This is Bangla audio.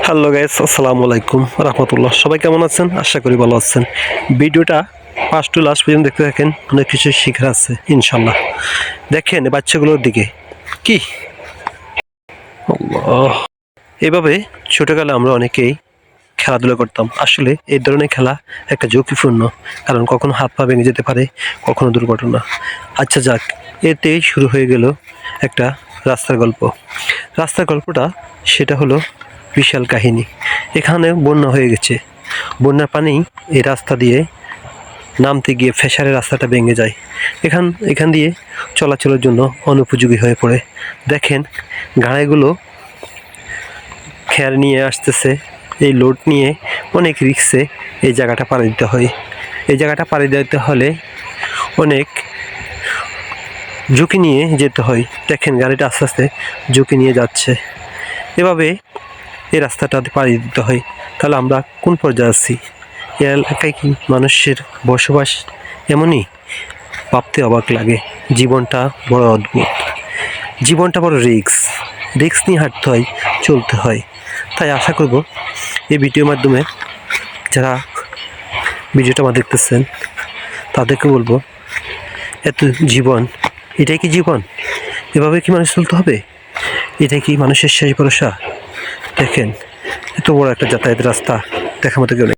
হ্যালো গাইস, আসসালামু আলাইকুম রাহমাতুল্লাহ। সবাই কেমন আছেন? আশা করি ভালো আছেন। ভিডিওটা ফার্স্ট টু লাস্ট পর্যন্ত দেখতে থাকেন, অনেক কিছু শেখার আছে ইনশাল্লাহ। দেখেন বাচ্চাগুলোর দিকে কি আল্লাহ। এভাবে ছোটকালে আমরা অনেকেই খেলাধুলা করতাম। আসলে এই ধরনের খেলা একটা ঝুঁকিপূর্ণ, কারণ কখনো হাত পা ভেঙে যেতে পারে, কখনো দুর্ঘটনা। আচ্ছা যাক, এতেই শুরু হয়ে গেল একটা রাস্তার গল্প। রাস্তার গল্পটা সেটা হলো বিশাল কাহিনী। এখানে বন্যা হয়ে গেছে। বন্যার পানি এই রাস্তা দিয়ে নামতে গিয়ে ফেসারের রাস্তাটা ভেঙে যায়। এখান দিয়ে চলাচলের জন্য অনুপযোগী হয়ে পড়ে। দেখেন গাড়িগুলো খেয়ার নিয়ে আসতেছে, এই লোড নিয়ে অনেক রিক্সে এই জায়গাটা পাড়ি দিতে হয়। এই জায়গাটা পাড়ি দিতে হলে অনেক ঝুঁকি নিয়ে যেতে হয়। দেখেন গাড়িটা আস্তে আস্তে ঝুঁকি নিয়ে যাচ্ছে। এভাবে এই রাস্তাটা পাড়ি দিতে হয়। তাহলে আমরা কোন পর্যায়ে আছি? এই এলাকায় কি মানুষের বসবাস এমনই? ভাবতে অবাক লাগে। জীবনটা বড় অদ্ভুত, জীবনটা বড় রিক্স নিয়ে হাঁটতে হয়, চলতে হয়। তাই আশা করব এই ভিডিওর মাধ্যমে যারা ভিডিওটা আমার দেখতেছেন তাদেরকে বলবো, এত জীবন, এটাই কি জীবন? এভাবে কি মানুষ চলতে হবে? এটাই কি মানুষের শেষ ভরসা? দেখেন এত বড় একটা যাতায়াত রাস্তা দেখার মতো কেউ নেই।